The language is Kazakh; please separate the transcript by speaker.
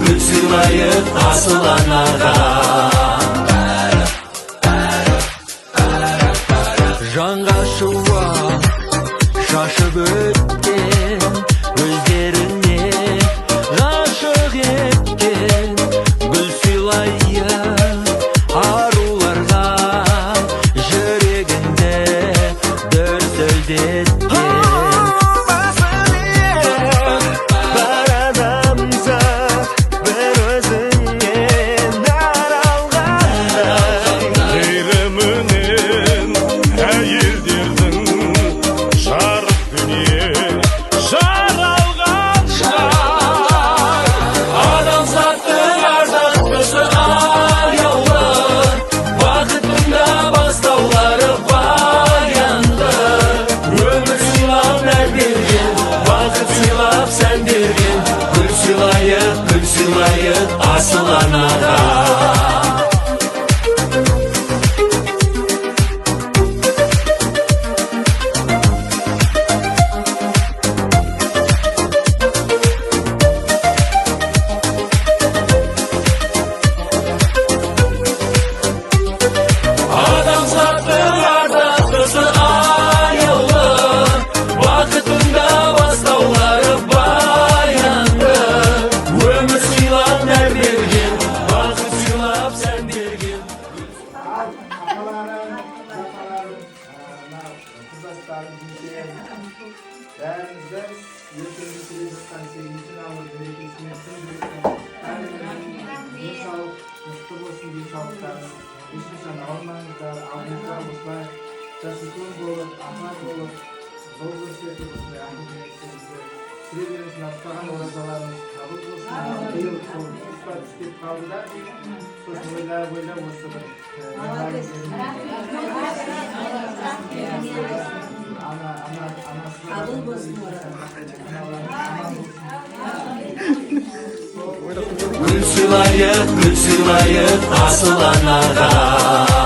Speaker 1: gül sılayıp asıl anaga. Жанға шуа шашып өткен көздеріне ғашық еткен гүл сыйлайын аруларға жүрегінде дүрсілдеткен бір адамзат бір өзіңнен аралғандай
Speaker 2: мейірімінен әйелдердің жарық дүние жаралғандай
Speaker 1: Адамзаттың ардақтысы аяулы бақытында бастаулары баянды өмір сыйлап нәр берген бақыт сыйлап сән берген гүл сыйлайық асыл анаға. Адамзаттың ардақтысы аяулы бақытында бастаулары баянды өмір сыйлап нәр берген бақыт сыйлап сән берген.
Speaker 3: Апаларым, жапаларым, кыздастарым, жеңгелерим, бәріңізді ертеңгі келе жатқан 8-ші наурыз мерекесімен шын жүректен денсаулық, мықты болсын денсаулықтарыңыз, ешқашан ауырмаңыздар, алдыңызда осылай жасөспірім болып, апа болып, жол көрсетіп осындай ақыл кеңестеріңізді сүре бересін, аттаған оразаларыңыз қабыл болсын. Биыл сол тұспа тұс келіп қалды да, сосын ойлап осы бір
Speaker 4: Kabul bolsun
Speaker 1: Gül sılayıp asıl anaga.